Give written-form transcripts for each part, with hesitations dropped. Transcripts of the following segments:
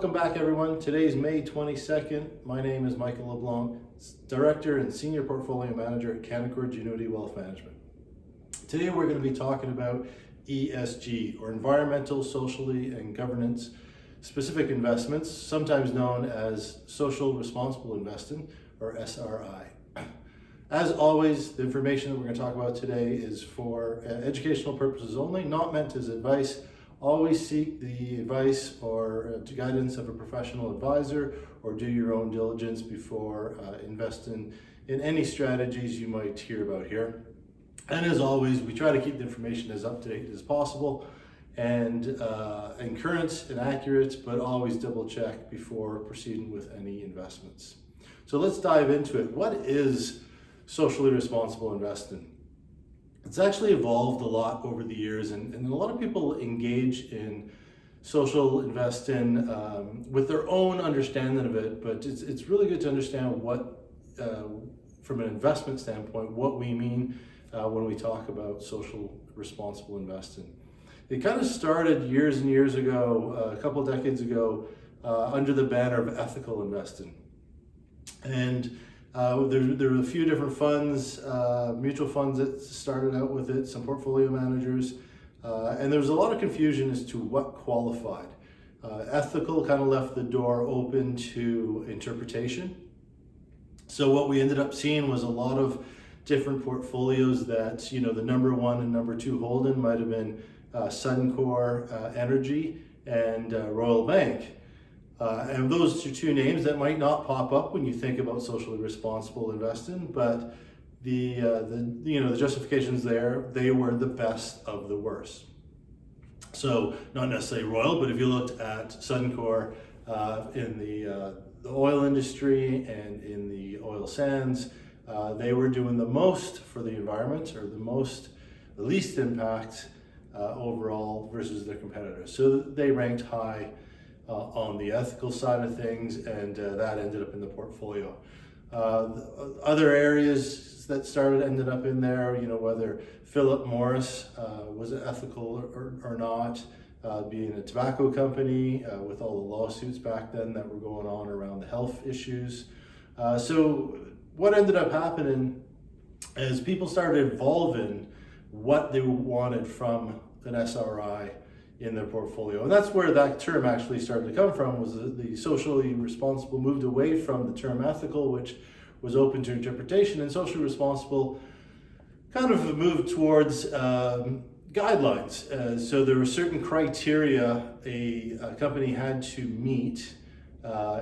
Welcome back, everyone. Today's May 22nd. My name is Michael LeBlanc, Director and Senior Portfolio Manager at Canaccord Genuity Wealth Management. Today we're going to be talking about ESG, or environmental, socially, and governance specific investments, sometimes known as social responsible investing, or SRI. As always, the information that we're going to talk about today is for educational purposes only, not meant as advice. Always seek the advice or guidance of a professional advisor, or do your own diligence before investing in any strategies you might hear about here. And as always, we try to keep the information as up to date as possible and current and accurate, but always double check before proceeding with any investments. So let's dive into it. What is socially responsible investing? It's actually evolved a lot over the years, and a lot of people engage in social investing with their own understanding of it, but it's really good to understand what, from an investment standpoint, what we mean when we talk about social responsible investing. It kind of started years and years ago, a couple of decades ago, under the banner of ethical investing. And there were a few different funds, mutual funds that started out with it, some portfolio managers, and there was a lot of confusion as to what qualified. Ethical kind of left the door open to interpretation. So what we ended up seeing was a lot of different portfolios that, you know, the number one and number two holding might have been Suncor Energy and Royal Bank. And those are two names that might not pop up when you think about socially responsible investing, but the justifications there, they were the best of the worst. So not necessarily Royal, but if you looked at Suncor in the oil industry and in the oil sands, they were doing the most for the environment, or the least impact overall versus their competitors. So they ranked high on the ethical side of things, and that ended up in the portfolio. Other areas that ended up in there, you know, whether Philip Morris was ethical or not, being a tobacco company with all the lawsuits back then that were going on around the health issues. So what ended up happening is people started evolving what they wanted from an SRI in their portfolio. And that's where that term actually started to come from, was the socially responsible moved away from the term ethical, which was open to interpretation, and socially responsible kind of moved towards guidelines. So there were certain criteria a company had to meet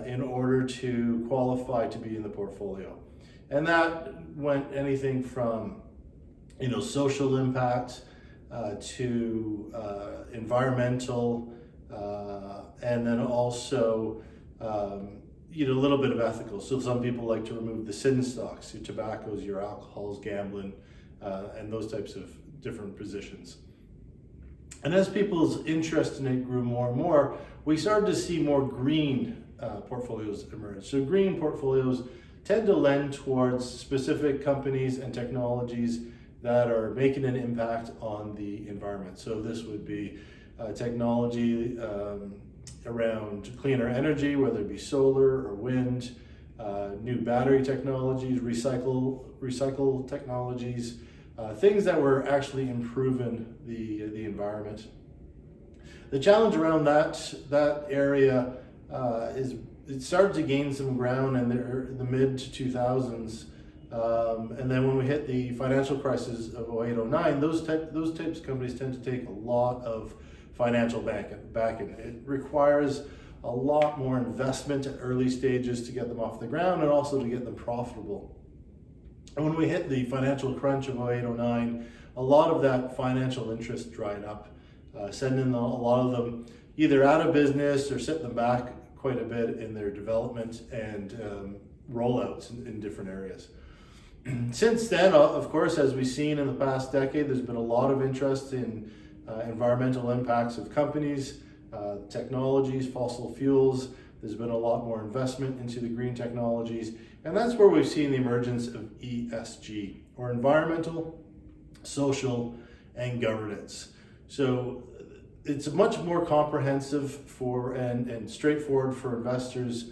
in order to qualify to be in the portfolio. And that went anything from, you know, social impact, to environmental, and then also a little bit of ethical. So some people like to remove the sin stocks, your tobaccos, your alcohols, gambling, and those types of different positions. And as people's interest in it grew more and more, we started to see more green portfolios emerge. So green portfolios tend to lend towards specific companies and technologies that are making an impact on the environment. So this would be technology around cleaner energy, whether it be solar or wind, new battery technologies, recycle technologies, things that were actually improving the environment. The challenge around that area is it started to gain some ground in the mid 2000s. And then when we hit the financial crisis of 08-09, those types of companies tend to take a lot of financial backing. It requires a lot more investment at early stages to get them off the ground, and also to get them profitable. And when we hit the financial crunch of 08-09, a lot of that financial interest dried up, sending a lot of them either out of business or set them back quite a bit in their development and rollouts in different areas. Since then, of course, as we've seen in the past decade, there's been a lot of interest in environmental impacts of companies, technologies, fossil fuels. There's been a lot more investment into the green technologies, and that's where we've seen the emergence of ESG, or environmental, social, and governance. So it's much more comprehensive for and straightforward for investors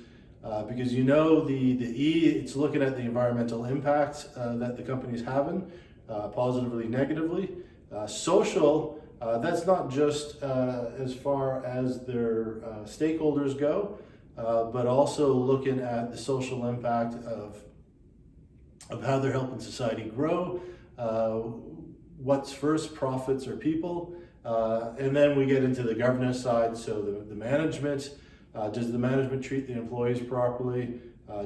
because the E, it's looking at the environmental impact that the company's having, positively, negatively. Social, that's not just as far as their stakeholders go, but also looking at the social impact of how they're helping society grow. What's first, profits or people? And then we get into the governance side, so the management. Does the management treat the employees properly?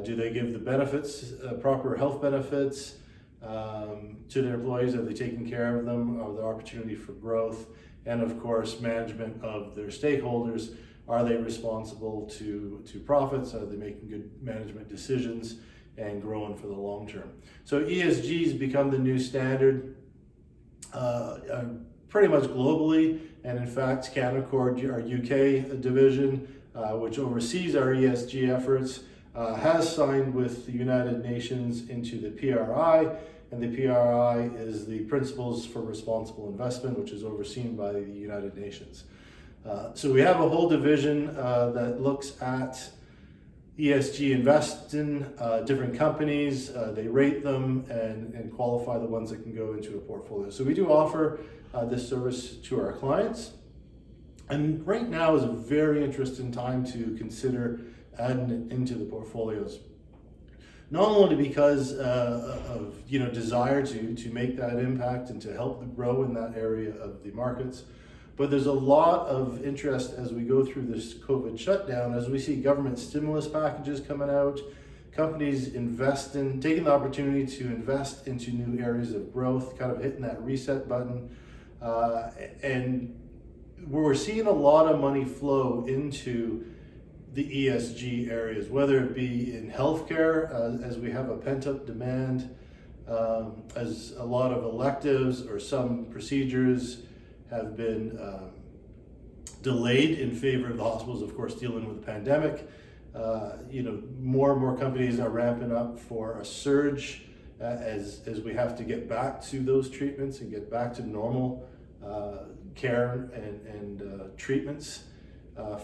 Do they give the benefits, proper health benefits to their employees? Are they taking care of them? Are there opportunity for growth? And of course, management of their stakeholders. Are they responsible to profits? Are they making good management decisions and growing for the long term? So ESG has become the new standard pretty much globally. And in fact, Canaccord, our UK division, which oversees our ESG efforts, has signed with the United Nations into the PRI, and the PRI is the Principles for Responsible Investment, which is overseen by the United Nations. So we have a whole division that looks at ESG investing, different companies, they rate them and qualify the ones that can go into a portfolio. So we do offer this service to our clients. And right now is a very interesting time to consider adding it into the portfolios. Not only because of desire to make that impact and to help them grow in that area of the markets, but there's a lot of interest as we go through this COVID shutdown, as we see government stimulus packages coming out, companies taking the opportunity to invest into new areas of growth, kind of hitting that reset button, and we're seeing a lot of money flow into the ESG areas, whether it be in healthcare, as we have a pent-up demand, as a lot of electives or some procedures have been delayed in favor of the hospitals, of course, dealing with the pandemic. More and more companies are ramping up for a surge as we have to get back to those treatments and get back to normal care and treatments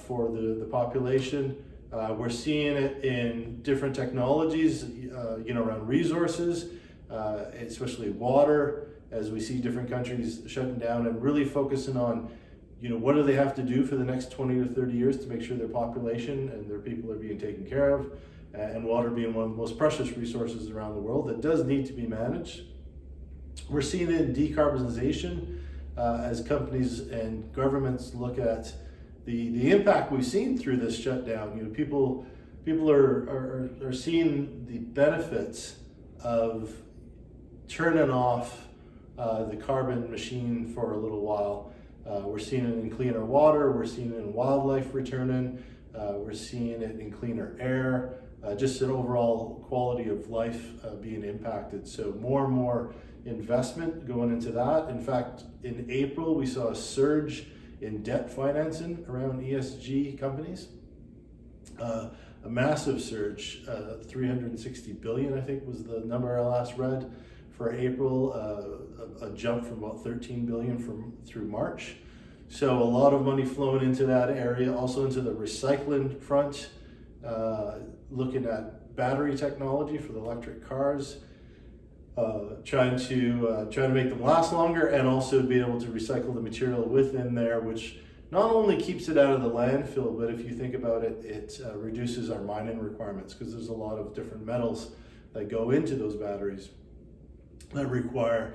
for the population. We're seeing it in different technologies, around resources, especially water, as we see different countries shutting down and really focusing on, what do they have to do for the next 20 or 30 years to make sure their population and their people are being taken care of, and water being one of the most precious resources around the world that does need to be managed. We're seeing it in decarbonization as companies and governments look at the impact we've seen through this shutdown. People are seeing the benefits of turning off the carbon machine for a little while. We're seeing it in cleaner water, we're seeing it in wildlife returning, we're seeing it in cleaner air, just an overall quality of life being impacted. So more and more investment going into that. In fact, in April, we saw a surge in debt financing around ESG companies. A massive surge, 360 billion, I think was the number I last read for April, a jump from about 13 billion through March. So a lot of money flowing into that area, also into the recycling front, looking at battery technology for the electric cars, trying to make them last longer, and also be able to recycle the material within there, which not only keeps it out of the landfill, but if you think about it, it reduces our mining requirements, because there's a lot of different metals that go into those batteries that require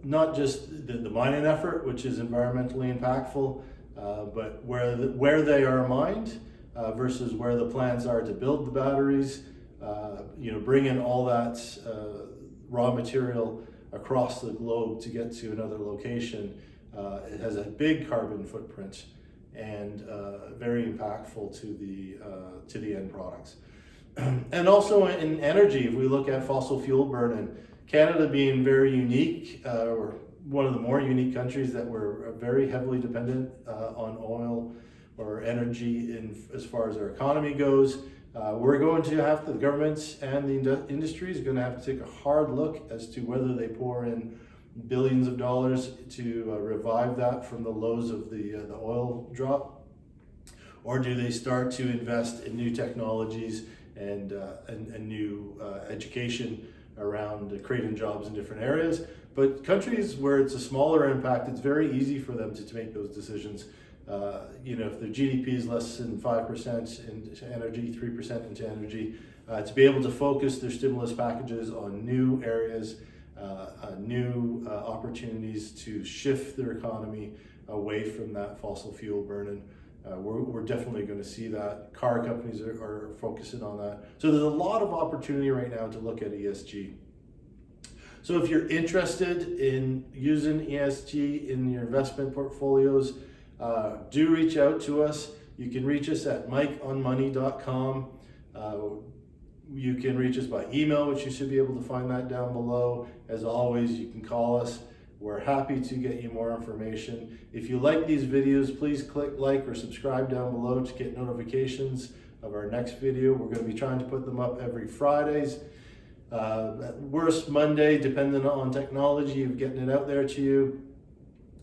not just the mining effort, which is environmentally impactful, but where they are mined versus where the plans are to build the batteries, bring in all that raw material across the globe to get to another location. It has a big carbon footprint and very impactful to the end products. And also in energy, if we look at fossil fuel burning, Canada being very unique, or one of the more unique countries that we're very heavily dependent on oil or energy as far as our economy goes. We're going to have to, the governments and the industry is going to have to take a hard look as to whether they pour in billions of dollars to revive that from the lows of the oil drop? Or do they start to invest in new technologies and new education around creating jobs in different areas? But countries where it's a smaller impact, it's very easy for them to make those decisions. If their GDP is less than 5% into energy, 3% into energy, to be able to focus their stimulus packages on new areas, new opportunities to shift their economy away from that fossil fuel burning. We're definitely going to see that. Car companies are focusing on that. So there's a lot of opportunity right now to look at ESG. So if you're interested in using ESG in your investment portfolios, do reach out to us. You can reach us at mikeonmoney.com. You can reach us by email, which you should be able to find that down below. As always, you can call us. We're happy to get you more information. If you like these videos, please click like or subscribe down below to get notifications of our next video. We're going to be trying to put them up every Fridays. At worst, Monday, depending on technology of getting it out there to you.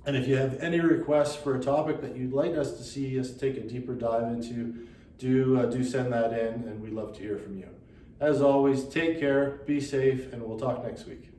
And if you have any requests for a topic that you'd like us to see us take a deeper dive into, do send that in, and we'd love to hear from you. As always, take care, be safe, and we'll talk next week.